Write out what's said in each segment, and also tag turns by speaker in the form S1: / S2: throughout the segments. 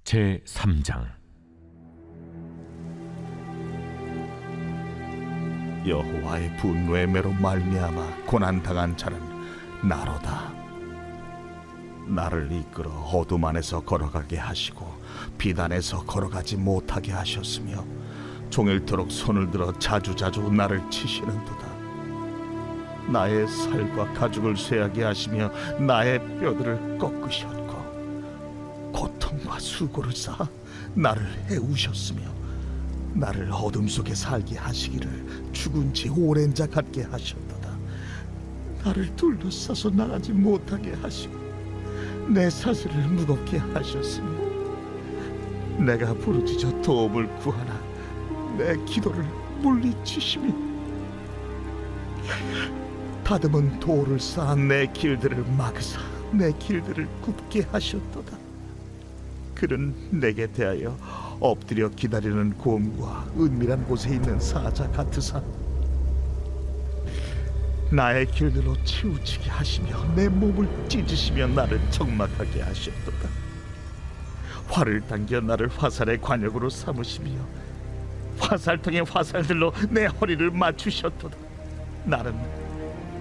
S1: 제3장.
S2: 여호와의 분노의 매로 말미암아 고난당한 자는 나로다. 나를 이끌어 어둠 안에서 걸어가게 하시고 빛 안에서 걸어가지 못하게 하셨으며 종일토록 손을 들어 자주자주 나를 치시는도다. 나의 살과 가죽을 쇠하게 하시며 나의 뼈들을 꺾으셨고 고통과 수고를 쌓아 나를 해우셨으며 나를 어둠 속에 살게 하시기를 죽은 지 오랜 자 같게 하셨도다. 나를 둘러싸서 나가지 못하게 하시고 내 사슬을 무겁게 하셨으며 내가 부르짖어 도움을 구하나 내 기도를 물리치시며 다듬은 돌을 쌓아 내 길들을 막으사 내 길들을 굽게 하셨도다. 그는 내게 대하여 엎드려 기다리는 곰과 은밀한 곳에 있는 사자 같으사 나의 길들로 치우치게 하시며 내 몸을 찢으시며 나를 적막하게 하셨도다. 활을 당겨 나를 화살의 관역으로 삼으시며 화살통의 화살들로 내 허리를 맞추셨도다. 나는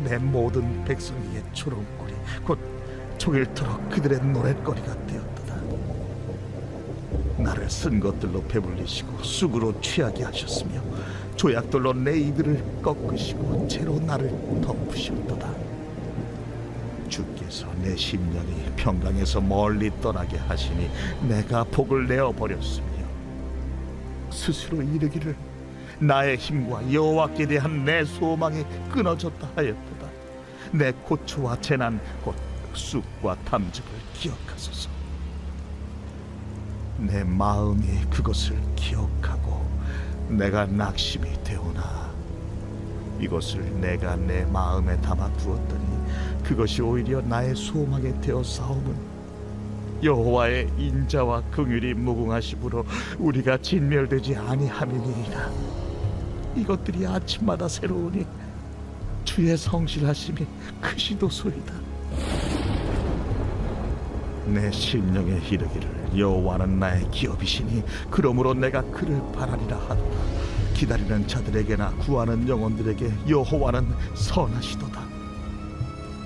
S2: 내 모든 백성에게 조롱거리 곧 종일토록 그들의 노랫거리가 되었도다. 나를 쓴 것들로 배불리시고 쑥으로 취하게 하셨으며 조약돌로 내 이들을 꺾으시고 채로 나를 덮으셨도다. 주께서 내 심령이 평강에서 멀리 떠나게 하시니 내가 복을 내어버렸으며 스스로 이르기를 나의 힘과 여호와께 대한 내 소망이 끊어졌다 하였도다. 내 고초와 재난 곧 쑥과 탐즙을 기억하소서. 내 마음이 그것을 기억하고 내가 낙심이 되오나 이것을 내가 내 마음에 담아 두었더니 그것이 오히려 나의 소망이 되어 싸움은 여호와의 인자와 긍휼이 무궁하심으로 우리가 진멸되지 아니함이니이다. 이것들이 아침마다 새로우니 주의 성실하심이 크시도소이다. 내 심령에 이르기를 여호와는 나의 기업이시니 그러므로 내가 그를 바라리라 하도다. 기다리는 자들에게나 구하는 영혼들에게 여호와는 선하시도다.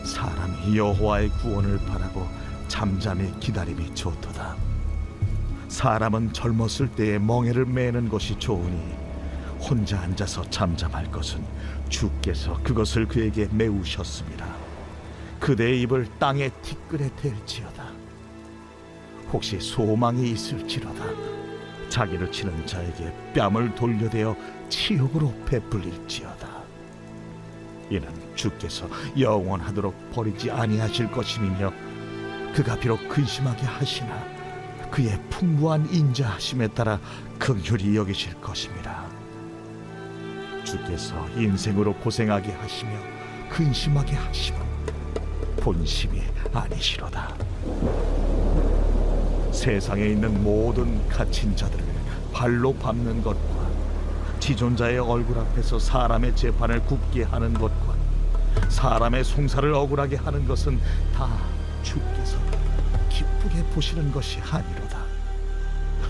S2: 사람이 여호와의 구원을 바라고 잠잠히 기다림이 좋도다. 사람은 젊었을 때에 멍에를 매는 것이 좋으니 혼자 앉아서 잠잠할 것은 주께서 그것을 그에게 메우셨습니다. 그대의 입을 땅에 티끌에 댈지어다. 혹시 소망이 있을지로다. 자기를 치는 자에게 뺨을 돌려대어 치욕으로 베풀릴지어다. 이는 주께서 영원하도록 버리지 아니하실 것임이며 그가 비록 근심하게 하시나 그의 풍부한 인자하심에 따라 긍휼히 여기실 것임이라. 주께서 인생으로 고생하게 하시며 근심하게 하심은 본심이 아니시로다. 세상에 있는 모든 갇힌 자들을 발로 밟는 것과 지존자의 얼굴 앞에서 사람의 재판을 굽게 하는 것과 사람의 송사를 억울하게 하는 것은 다 주께서 기쁘게 보시는 것이 아니로다.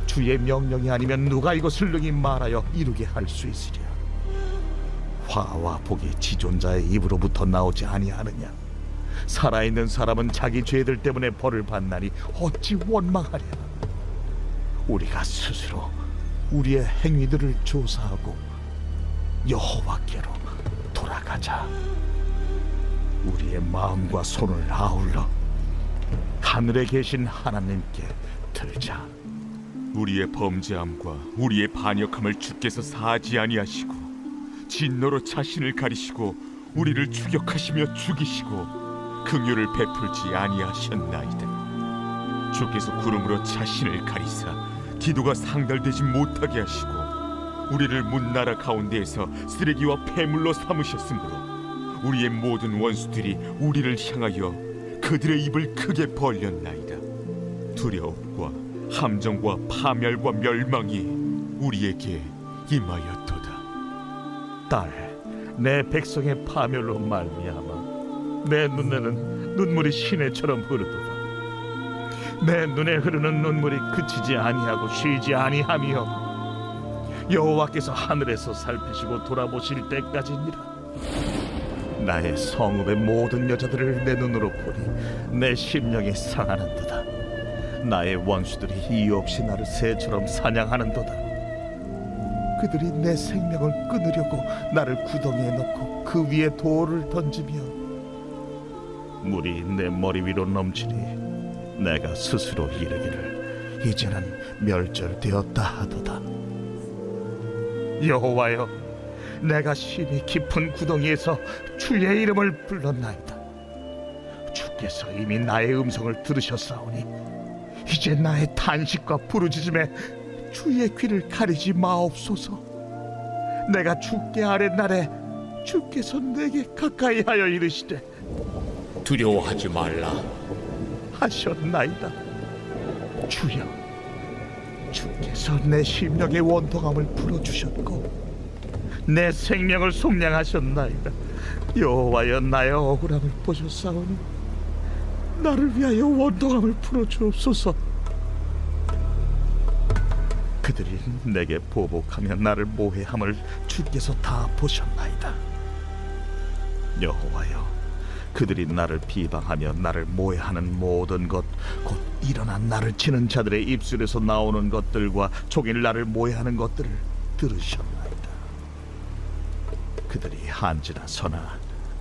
S2: 주의 명령이 아니면 누가 이것을 능히 말하여 이루게 할 수 있으랴. 화와 복이 지존자의 입으로부터 나오지 아니하느냐. 살아있는 사람은 자기 죄들 때문에 벌을 받나니 어찌 원망하랴. 우리가 스스로 우리의 행위들을 조사하고 여호와께로 돌아가자. 우리의 마음과 손을 아울러 하늘에 계신 하나님께 들자.
S3: 우리의 범죄함과 우리의 반역함을 주께서 사하지 아니하시고 진노로 자신을 가리시고 우리를 추격하시며 죽이시고 긍휼을 베풀지 아니하셨나이다. 주께서 구름으로 자신을 가리사 기도가 상달되지 못하게 하시고 우리를 문나라 가운데에서 쓰레기와 폐물로 삼으셨으므로 우리의 모든 원수들이 우리를 향하여 그들의 입을 크게 벌렸나이다. 두려움과 함정과 파멸과 멸망이 우리에게 임하였도다.
S2: 딸, 내 백성의 파멸로 말미암아 내 눈에는 눈물이 시내처럼 흐르도다. 내 눈에 흐르는 눈물이 그치지 아니하고 쉬지 아니하며 여호와께서 하늘에서 살피시고 돌아보실 때까지니라. 나의 성읍의 모든 여자들을 내 눈으로 보니 내 심령이 상하는도다. 나의 원수들이 이유 없이 나를 새처럼 사냥하는도다. 그들이 내 생명을 끊으려고 나를 구덩이에 넣고 그 위에 돌을 던지며 물이 내 머리 위로 넘치니 내가 스스로 이르기를 이제는 멸절되었다 하도다. 여호와여, 내가 심히 깊은 구덩이에서 주의 이름을 불렀나이다. 주께서 이미 나의 음성을 들으셨사오니 이제 나의 탄식과 부르짖음에 주의 귀를 가리지 마옵소서. 내가 주께 아뢰 날에 주께서 내게 가까이 하여 이르시되
S1: 두려워하지 말라.
S2: 하셨나이다. 주여, 주께서 내 심령의 원통함을 풀어주셨고 내 생명을 속량하셨나이다. 여호와여, 나의 억울함을 보셨사오니 나를 위하여 원통함을 풀어주옵소서. 그들이 내게 보복하며 나를 모해함을 주께서 다 보셨나이다. 여호와여, 그들이 나를 비방하며 나를 모해하는 모든 것, 곧 일어난 나를 치는 자들의 입술에서 나오는 것들과 종일 나를 모해하는 것들을 들으셨나이다. 그들이 한지나 서나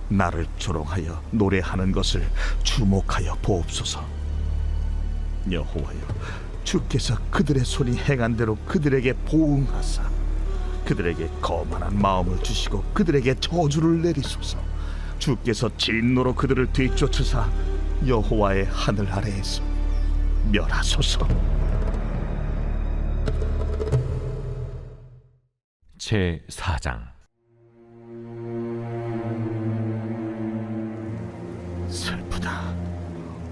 S2: 나를 조롱하여 노래하는 것을 주목하여 보옵소서. 여호와여, 주께서 그들의 손이 행한 대로 그들에게 보응하사 그들에게 거만한 마음을 주시고 그들에게 저주를 내리소서. 주께서 진노로 그들을 뒤쫓으사 여호와의 하늘 아래에서 멸하소서.
S1: 제4장.
S2: 슬프다.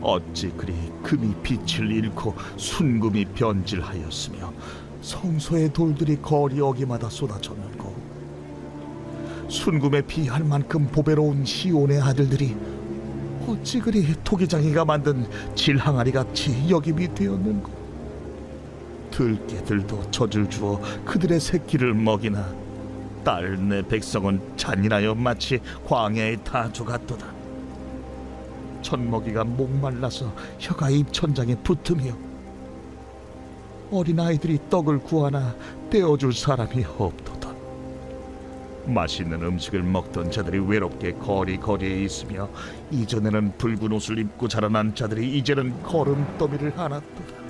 S2: 어찌 그리 금이 빛을 잃고 순금이 변질하였으며 성소의 돌들이 거리 어기마다 쏟아졌는고 순금에 비할 만큼 보배로운 시온의 아들들이 어찌 그리 토기장이가 만든 질항아리 같이 여김이 되었는고. 들깨들도 젖을 주어 그들의 새끼를 먹이나 딸 내 백성은 잔인하여 마치 광야의 타조 같도다. 젖먹이가 목말라서 혀가 입천장에 붙으며 어린아이들이 떡을 구하나 떼어줄 사람이 없도다. 맛있는 음식을 먹던 자들이 외롭게 거리거리에 있으며 이전에는 붉은 옷을 입고 자라난 자들이 이제는 거름더미를 안았도다.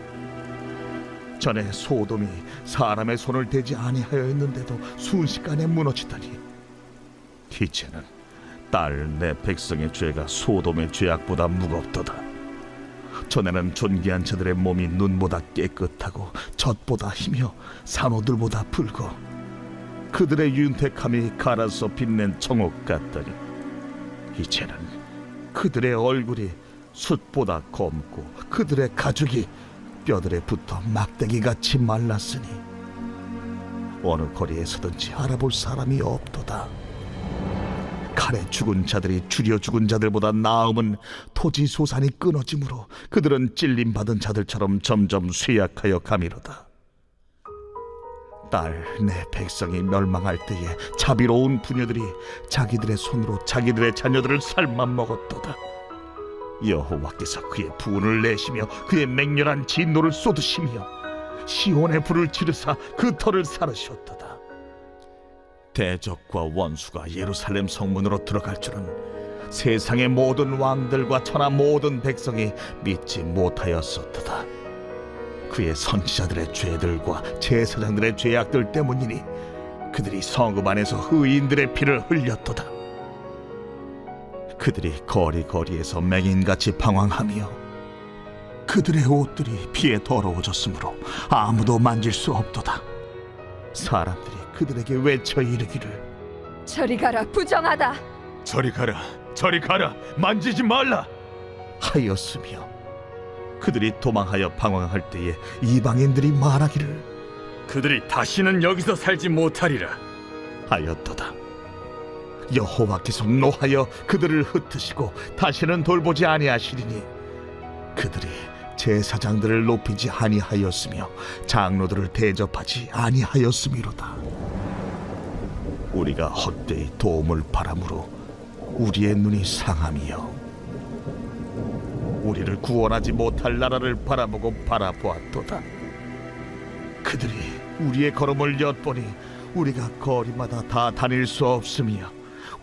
S2: 전에 소돔이 사람의 손을 대지 아니하였는데도 순식간에 무너지더니 이제는 딸 내 백성의 죄가 소돔의 죄악보다 무겁도다. 전에는 존귀한 자들의 몸이 눈보다 깨끗하고 젖보다 희며 산호들보다 붉어 그들의 윤택함이 갈아서 빛낸 청옥 같더니 이제는 그들의 얼굴이 숯보다 검고 그들의 가죽이 뼈들에 붙어 막대기같이 말랐으니 어느 거리에서든지 알아볼 사람이 없도다. 칼에 죽은 자들이 줄여 죽은 자들보다 나음은 토지 소산이 끊어짐으로 그들은 찔림받은 자들처럼 점점 쇠약하여 가미로다. 딸 내 백성이 멸망할 때에 자비로운 부녀들이 자기들의 손으로 자기들의 자녀들을 삶아 먹었도다. 여호와께서 그의 부은을 내시며 그의 맹렬한 진노를 쏟으시며 시온의 불을 지르사 그 터를 사르셨도다. 대적과 원수가 예루살렘 성문으로 들어갈 줄은 세상의 모든 왕들과 천하 모든 백성이 믿지 못하였었도다. 그의 선지자들의 죄들과 제사장들의 죄악들 때문이니 그들이 성읍 안에서 의인들의 피를 흘렸도다. 그들이 거리거리에서 맹인같이 방황하며 그들의 옷들이 피에 더러워졌으므로 아무도 만질 수 없도다. 사람들이 그들에게 외쳐 이르기를
S4: 저리 가라, 부정하다.
S3: 저리 가라, 저리 가라, 만지지 말라
S2: 하였으며 그들이 도망하여 방황할 때에 이방인들이 말하기를
S1: 그들이 다시는 여기서 살지 못하리라
S2: 하였도다. 여호와께서 노하여 그들을 흩으시고 다시는 돌보지 아니하시리니 그들이 제사장들을 높이지 아니하였으며 장로들을 대접하지 아니하였음이로다. 우리가 헛되이 도움을 바람으로 우리의 눈이 상함이요 우리를 구원하지 못할 나라를 바라보고 바라보았도다. 그들이 우리의 걸음을 엿보니 우리가 거리마다 다 다닐 수 없으며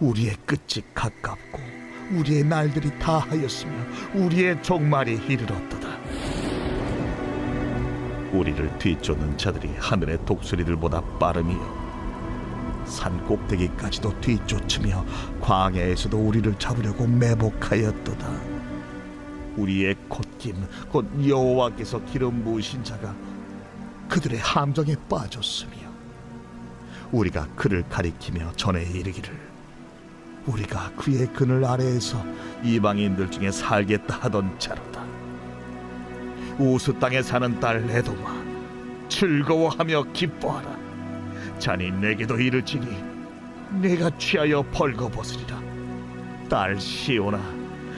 S2: 우리의 끝이 가깝고 우리의 날들이 다하였으며 우리의 종말이 이르렀도다. 우리를 뒤쫓는 자들이 하늘의 독수리들보다 빠름이요 산 꼭대기까지도 뒤쫓으며 광야에서도 우리를 잡으려고 매복하였도다. 우리의 콧김 곧 여호와께서 기름 부으신 자가 그들의 함정에 빠졌으며 우리가 그를 가리키며 전에 이르기를 우리가 그의 그늘 아래에서 이방인들 중에 살겠다 하던 자로다. 우스 땅에 사는 딸 에돔아 즐거워하며 기뻐하라. 자니 내게도 이르지니 내가 취하여 벌거벗으리라. 딸 시온아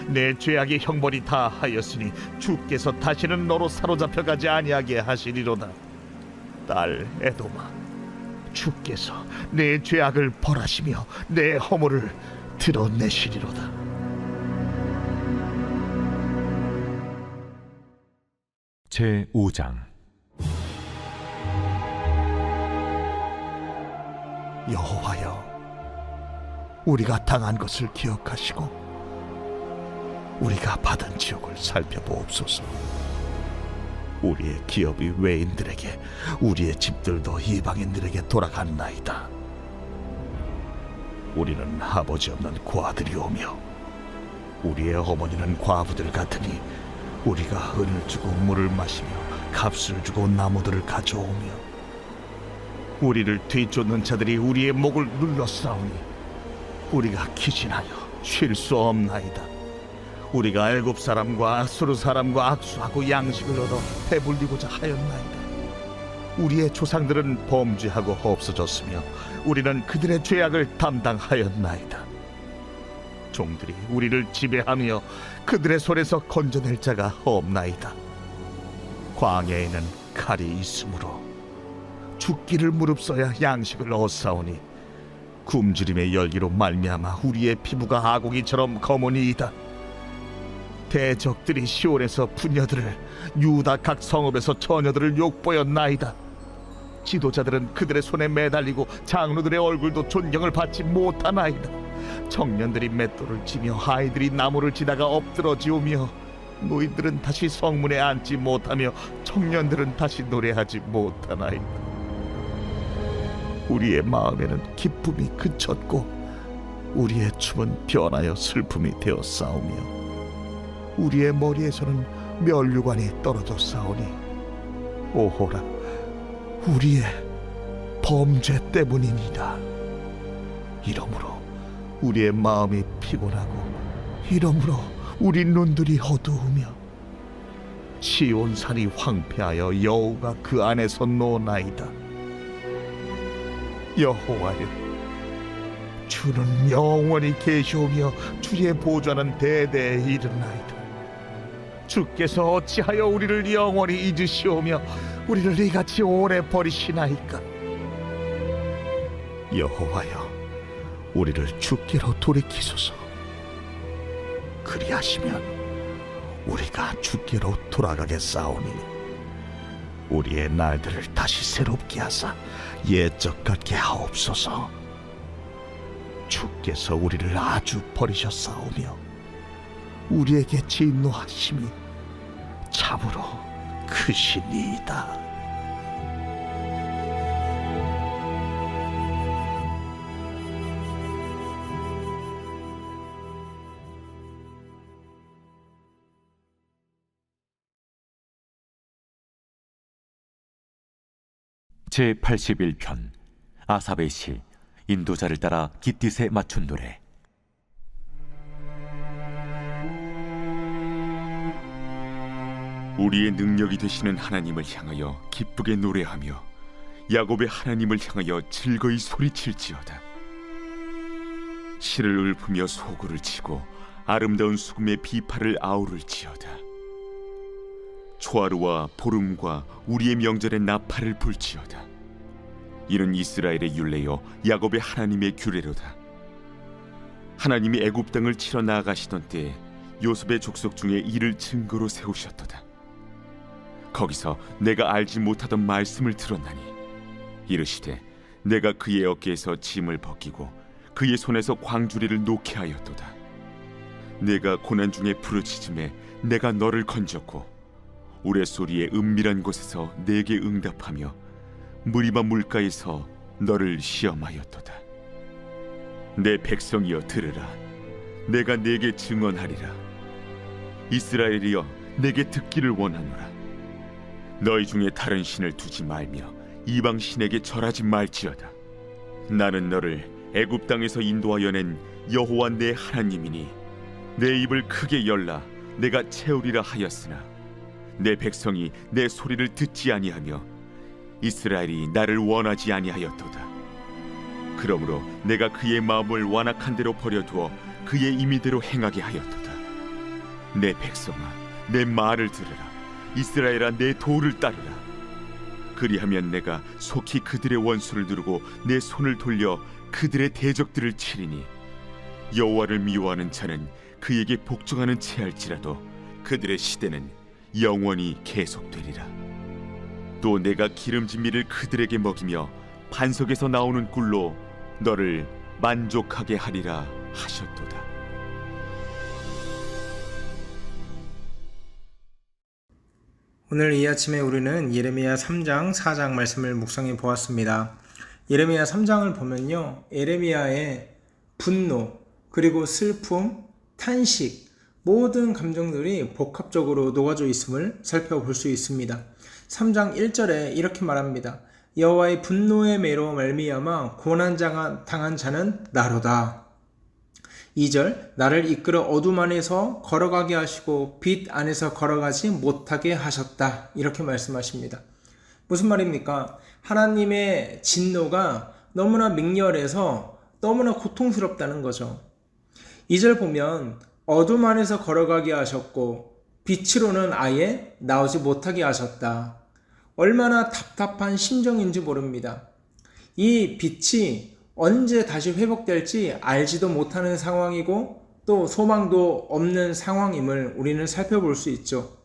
S2: 내 죄악의 형벌이 다 하였으니 주께서 다시는 너로 사로잡혀 가지 아니하게 하시리로다. 딸 에돔아 주께서 내 죄악을 벌하시며 내 허물을 드러내시리로다.
S1: 제5장.
S2: 여호와여 우리가 당한 것을 기억하시고 우리가 받은 지옥을 살펴보옵소서. 우리의 기업이 외인들에게 우리의 집들도 이방인들에게 돌아갔나이다. 우리는 아버지 없는 고아들이오며 우리의 어머니는 과부들 같으니 우리가 은을 주고 물을 마시며 값을 주고 나무들을 가져오며 우리를 뒤쫓는 자들이 우리의 목을 눌러싸우니 우리가 기진하여 쉴 수 없나이다. 우리가 애굽 사람과 아수르 사람과 악수하고 양식을 얻어 배불리고자 하였나이다. 우리의 조상들은 범죄하고 없어졌으며 우리는 그들의 죄악을 담당하였나이다. 종들이 우리를 지배하며 그들의 손에서 건져낼 자가 없나이다. 광야에는 칼이 있으므로 죽기를 무릅써야 양식을 얻사오니 굶주림의 열기로 말미암아 우리의 피부가 아고기처럼 검으니이다. 대적들이 시온에서 부녀들을 유다 각 성읍에서 처녀들을 욕보였나이다. 지도자들은 그들의 손에 매달리고 장로들의 얼굴도 존경을 받지 못하나이다. 청년들이 맷돌을 치며 아이들이 나무를 치다가 엎드러지오며 노인들은 다시 성문에 앉지 못하며 청년들은 다시 노래하지 못하나이다. 우리의 마음에는 기쁨이 그쳤고 우리의 춤은 변하여 슬픔이 되어 싸우며 우리의 머리에서는 면류관이 떨어져 싸우니 오호라 우리의 범죄 때문이니라. 이러므로 우리의 마음이 피곤하고 이러므로 우리 눈들이 어두우며 시온산이 황폐하여 여호가 그 안에서 노나이다. 여호와여 주는 영원히 계시오며 주의 보좌는 대대에 이르나이다. 주께서 어찌하여 우리를 영원히 잊으시오며 우리를 이같이 오래 버리시나이까. 여호와여 우리를 주께로 돌이키소서. 그리하시면 우리가 주께로 돌아가겠사오니 우리의 날들을 다시 새롭게 하사 옛적 같게 하옵소서. 주께서 우리를 아주 버리셨사오며 우리에게 진노하심이 참으로 크시니이다.
S1: 제81편. 아삽의 시. 인도자를 따라 깃딧에 맞춘 노래.
S5: 우리의 능력이 되시는 하나님을 향하여 기쁘게 노래하며 야곱의 하나님을 향하여 즐거이 소리칠지어다. 실을 읊으며 소고를 치고 아름다운 수금의 비파를 아우를지어다. 초하루와 보름과 우리의 명절에 나팔을 불지어다. 이는 이스라엘의 율례요 야곱의 하나님의 규례로다. 하나님이 애굽 땅을 치러 나아가시던 때에 요셉의 족속 중에 이를 증거로 세우셨도다. 거기서 내가 알지 못하던 말씀을 들었나니 이르시되 내가 그의 어깨에서 짐을 벗기고 그의 손에서 광주리를 놓게 하였도다. 내가 고난 중에 부르짖음에 내가 너를 건졌고 우레소리의 은밀한 곳에서 내게 응답하며 무리바 물가에서 너를 시험하였도다. 내 백성이여 들으라. 내가 내게 증언하리라. 이스라엘이여 내게 듣기를 원하노라. 너희 중에 다른 신을 두지 말며 이방 신에게 절하지 말지어다. 나는 너를 애굽 땅에서 인도하여 낸 여호와 내 하나님이니 내 입을 크게 열라 내가 채우리라 하였으나 내 백성이 내 소리를 듣지 아니하며 이스라엘이 나를 원하지 아니하였도다. 그러므로 내가 그의 마음을 완악한 대로 버려두어 그의 임의대로 행하게 하였도다. 내 백성아 내 말을 들으라. 이스라엘아 내 도를 따르라. 그리하면 내가 속히 그들의 원수를 누르고 내 손을 돌려 그들의 대적들을 치리니 여호와를 미워하는 자는 그에게 복종하는 채할지라도 그들의 시대는 영원히 계속되리라. 또 내가 기름진 밀을 그들에게 먹이며 반석에서 나오는 꿀로 너를 만족하게 하리라 하셨도다.
S6: 오늘 이 아침에 우리는 예레미야 3장, 4장 말씀을 묵상해 보았습니다. 예레미야 3장을 보면요, 예레미야의 분노, 그리고 슬픔, 탄식, 모든 감정들이 복합적으로 녹아져 있음을 살펴볼 수 있습니다. 3장 1절에 이렇게 말합니다. 여호와의 분노의 매로 말미암아 고난당한 자는 나로다. 2절, 나를 이끌어 어둠 안에서 걸어가게 하시고 빛 안에서 걸어가지 못하게 하셨다. 이렇게 말씀하십니다. 무슨 말입니까? 하나님의 진노가 너무나 맹렬해서 너무나 고통스럽다는 거죠. 2절 보면 어둠 안에서 걸어가게 하셨고 빛으로는 아예 나오지 못하게 하셨다. 얼마나 답답한 심정인지 모릅니다. 이 빛이 언제 다시 회복될지 알지도 못하는 상황이고 또 소망도 없는 상황임을 우리는 살펴볼 수 있죠.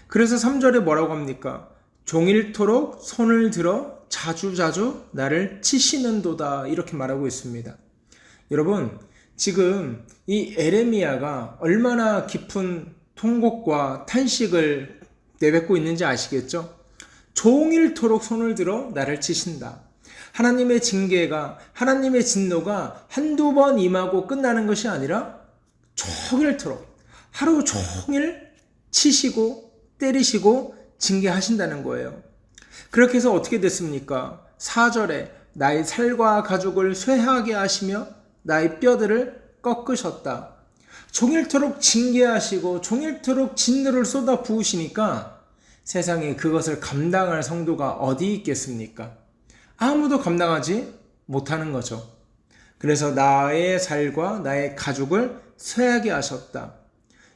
S6: 그래서 3절에 뭐라고 합니까? 종일토록 손을 들어 자주자주 나를 치시는도다 이렇게 말하고 있습니다. 여러분, 지금 이 에레미야가 얼마나 깊은 통곡과 탄식을 내뱉고 있는지 아시겠죠? 종일토록 손을 들어 나를 치신다. 하나님의 징계가, 하나님의 진노가 한두 번 임하고 끝나는 것이 아니라 종일토록 하루 종일 치시고 때리시고 징계하신다는 거예요. 그렇게 해서 어떻게 됐습니까? 4절에 나의 살과 가죽을 쇠하게 하시며 나의 뼈들을 꺾으셨다. 종일토록 징계하시고 종일토록 진노를 쏟아 부으시니까 세상에 그것을 감당할 성도가 어디 있겠습니까? 아무도 감당하지 못하는 거죠. 그래서 나의 살과 나의 가죽을 쇠하게 하셨다.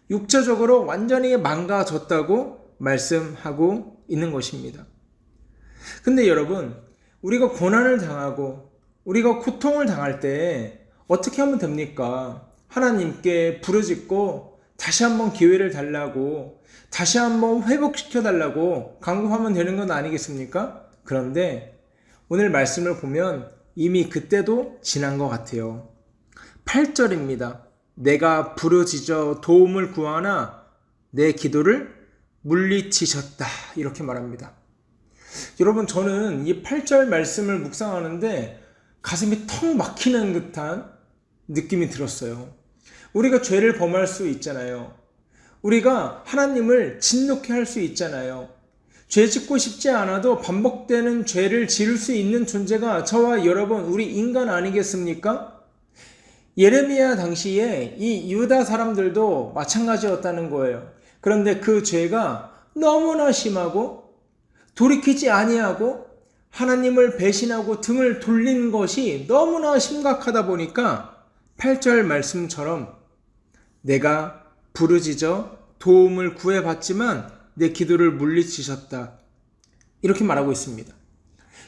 S6: 육체적으로 완전히 망가졌다고 말씀하고 있는 것입니다. 근데 여러분, 우리가 고난을 당하고 우리가 고통을 당할 때 어떻게 하면 됩니까? 하나님께 부르짖고 다시 한번 기회를 달라고, 다시 한번 회복시켜 달라고 간구하면 되는 건 아니겠습니까? 그런데 오늘 말씀을 보면 이미 그때도 지난 것 같아요. 8절입니다. 내가 부르짖어 도움을 구하나 내 기도를 물리치셨다. 이렇게 말합니다. 여러분, 저는 이 8절 말씀을 묵상하는데 가슴이 턱 막히는 듯한 느낌이 들었어요. 우리가 죄를 범할 수 있잖아요. 우리가 하나님을 진노케 할 수 있잖아요. 죄 짓고 싶지 않아도 반복되는 죄를 지을 수 있는 존재가 저와 여러분, 우리 인간 아니겠습니까? 예레미야 당시에 이 유다 사람들도 마찬가지였다는 거예요. 그런데 그 죄가 너무나 심하고 돌이키지 아니하고 하나님을 배신하고 등을 돌린 것이 너무나 심각하다 보니까 8절 말씀처럼 내가 부르짖어 도움을 구해봤지만 내 기도를 물리치셨다. 이렇게 말하고 있습니다.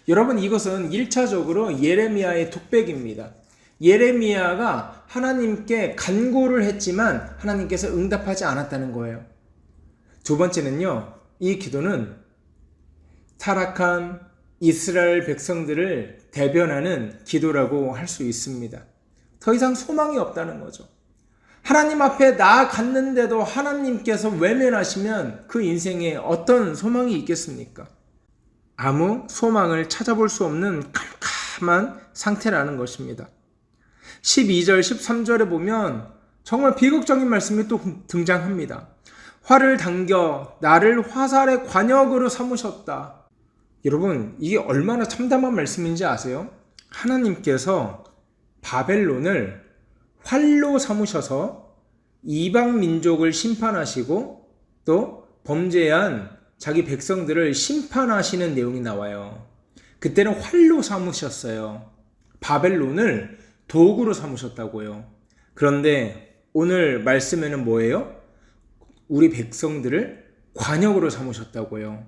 S6: 여러분, 이것은 1차적으로 예레미야의 독백입니다. 예레미야가 하나님께 간구를 했지만 하나님께서 응답하지 않았다는 거예요. 두 번째는요, 이 기도는 타락한 이스라엘 백성들을 대변하는 기도라고 할 수 있습니다. 더 이상 소망이 없다는 거죠. 하나님 앞에 나아갔는데도 하나님께서 외면하시면 그 인생에 어떤 소망이 있겠습니까? 아무 소망을 찾아볼 수 없는 캄캄한 상태라는 것입니다. 12절, 13절에 보면 정말 비극적인 말씀이 또 등장합니다. 활을 당겨 나를 화살의 관역으로 삼으셨다. 여러분, 이게 얼마나 참담한 말씀인지 아세요? 하나님께서 바벨론을 활로 삼으셔서 이방 민족을 심판하시고 또 범죄한 자기 백성들을 심판하시는 내용이 나와요. 그때는 활로 삼으셨어요. 바벨론을 도구로 삼으셨다고요. 그런데 오늘 말씀에는 뭐예요? 우리 백성들을 관역으로 삼으셨다고요.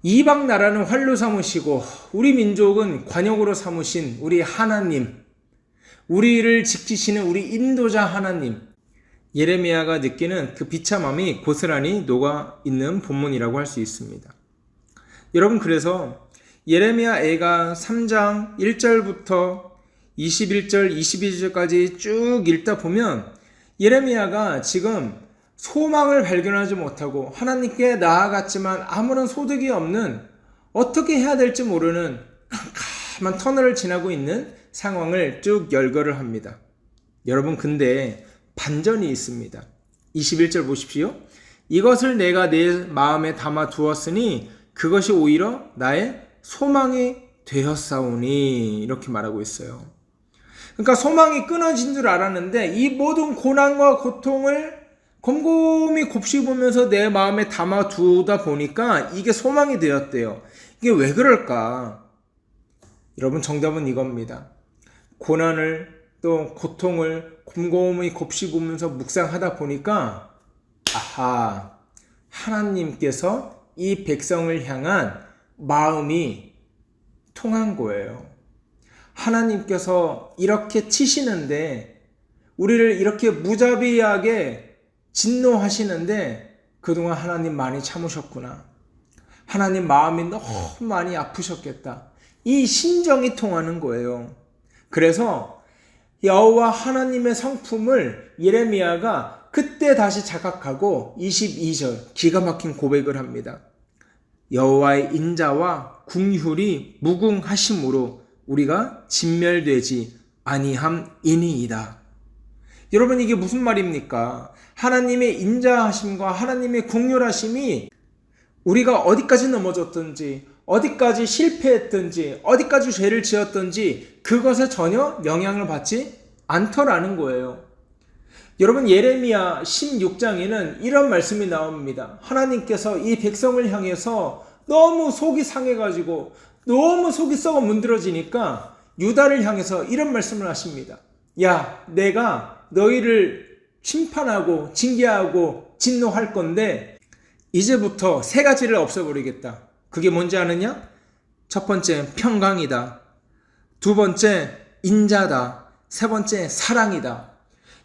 S6: 이방 나라는 활로 삼으시고 우리 민족은 관역으로 삼으신 우리 하나님, 우리를 지키시는 우리 인도자 하나님, 예레미야가 느끼는 그 비참함이 고스란히 녹아 있는 본문이라고 할 수 있습니다. 여러분, 그래서 예레미야 애가 3장 1절부터 21절, 22절까지 쭉 읽다 보면 예레미야가 지금 소망을 발견하지 못하고 하나님께 나아갔지만 아무런 소득이 없는, 어떻게 해야 될지 모르는 캄캄한 터널을 지나고 있는 상황을 쭉 열거를 합니다. 여러분, 근데 반전이 있습니다. 21절 보십시오. 이것을 내가 내 마음에 담아 두었으니 그것이 오히려 나의 소망이 되었사오니, 이렇게 말하고 있어요. 그러니까 소망이 끊어진 줄 알았는데 이 모든 고난과 고통을 곰곰이 곱씹으면서 내 마음에 담아 두다 보니까 이게 소망이 되었대요. 이게 왜 그럴까? 여러분, 정답은 이겁니다. 고난을 또 고통을 곰곰이 곱씹으면서 묵상하다 보니까 아하, 하나님께서 이 백성을 향한 마음이 통한 거예요. 하나님께서 이렇게 치시는데, 우리를 이렇게 무자비하게 진노하시는데 그동안 하나님 많이 참으셨구나. 하나님 마음이 너무 많이 아프셨겠다. 이 심정이 통하는 거예요. 그래서 여호와 하나님의 성품을 예레미야가 그때 다시 자각하고 22절 기가 막힌 고백을 합니다. 여호와의 인자와 궁휼이 무궁하심으로 우리가 진멸되지 아니함이니이다. 여러분, 이게 무슨 말입니까? 하나님의 인자하심과 하나님의 궁휼하심이 우리가 어디까지 넘어졌든지, 어디까지 실패했든지, 어디까지 죄를 지었든지 그것에 전혀 영향을 받지 않더라는 거예요. 여러분, 예레미야 16장에는 이런 말씀이 나옵니다. 하나님께서 이 백성을 향해서 너무 속이 상해가지고 너무 속이 썩어 문드러지니까 유다를 향해서 이런 말씀을 하십니다. 야, 내가 너희를 심판하고 징계하고 진노할 건데 이제부터 세 가지를 없애버리겠다. 그게 뭔지 아느냐? 첫 번째, 평강이다. 두 번째, 인자다. 세 번째, 사랑이다.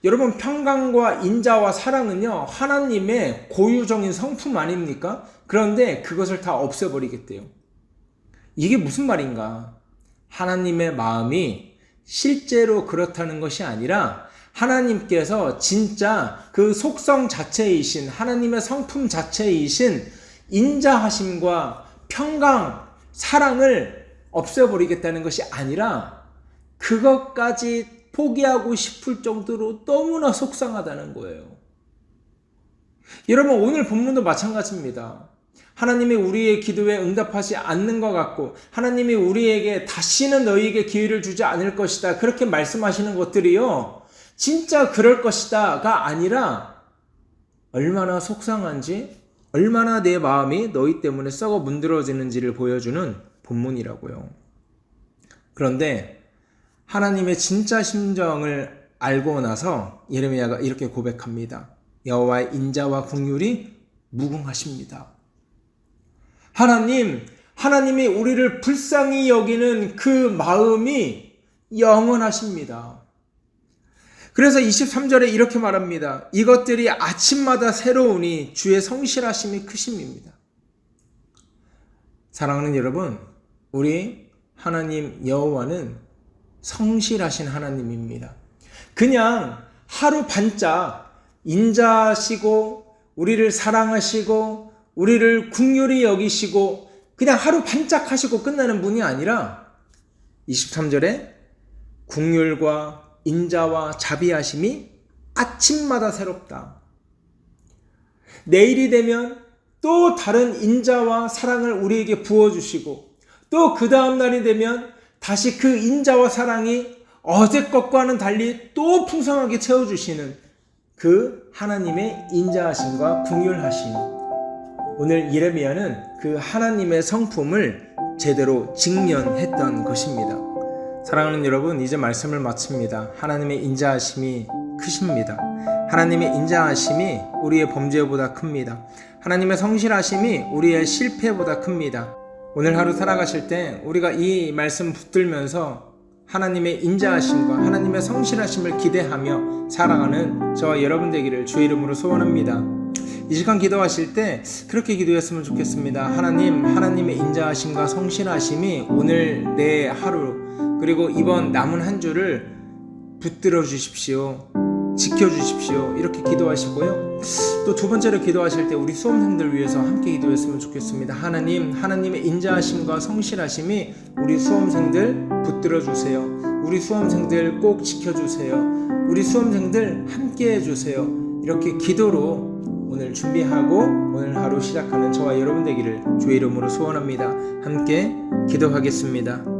S6: 여러분, 평강과 인자와 사랑은요, 하나님의 고유적인 성품 아닙니까? 그런데 그것을 다 없애버리겠대요. 이게 무슨 말인가? 하나님의 마음이 실제로 그렇다는 것이 아니라 하나님께서 진짜 그 속성 자체이신, 하나님의 성품 자체이신 인자하심과 평강, 사랑을 없애버리겠다는 것이 아니라 그것까지 포기하고 싶을 정도로 너무나 속상하다는 거예요. 여러분, 오늘 본문도 마찬가지입니다. 하나님이 우리의 기도에 응답하지 않는 것 같고 하나님이 우리에게 다시는 너희에게 기회를 주지 않을 것이다, 그렇게 말씀하시는 것들이요, 진짜 그럴 것이다가 아니라 얼마나 속상한지, 얼마나 내 마음이 너희 때문에 썩어 문드러지는지를 보여주는 본문이라고요. 그런데 하나님의 진짜 심정을 알고 나서 예레미야가 이렇게 고백합니다. 여호와의 인자와 긍휼이 무궁하십니다. 하나님이 우리를 불쌍히 여기는 그 마음이 영원하십니다. 그래서 23절에 이렇게 말합니다. 이것들이 아침마다 새로우니 주의 성실하심이 크심입니다. 사랑하는 여러분, 우리 하나님 여호와는 성실하신 하나님입니다. 그냥 하루 반짝 인자하시고 우리를 사랑하시고 우리를 긍휼히 여기시고 그냥 하루 반짝 하시고 끝나는 분이 아니라 23절에 긍휼과 인자와 자비하심이 아침마다 새롭다. 내일이 되면 또 다른 인자와 사랑을 우리에게 부어주시고 또 그 다음 날이 되면 다시 그 인자와 사랑이 어제 것과는 달리 또 풍성하게 채워주시는 그 하나님의 인자하심과 긍휼하심. 오늘 예레미야는 그 하나님의 성품을 제대로 직면했던 것입니다. 사랑하는 여러분, 이제 말씀을 마칩니다. 하나님의 인자하심이 크십니다. 하나님의 인자하심이 우리의 범죄보다 큽니다. 하나님의 성실하심이 우리의 실패보다 큽니다. 오늘 하루 살아가실 때 우리가 이 말씀 붙들면서 하나님의 인자하심과 하나님의 성실하심을 기대하며 살아가는 저와 여러분 되기를 주의 이름으로 소원합니다. 이 시간 기도하실 때 그렇게 기도했으면 좋겠습니다. 하나님의 인자하심과 성실하심이 오늘 내 하루 그리고 이번 남은 한 주를 붙들어 주십시오. 지켜주십시오. 이렇게 기도하시고요. 또 두 번째로 기도하실 때 우리 수험생들 위해서 함께 기도했으면 좋겠습니다. 하나님의 인자하심과 성실하심이 우리 수험생들 붙들어 주세요. 우리 수험생들 꼭 지켜주세요. 우리 수험생들 함께 해주세요. 이렇게 기도로 오늘 준비하고 오늘 하루 시작하는 저와 여러분 되기를 주의 이름으로 소원합니다. 함께 기도하겠습니다.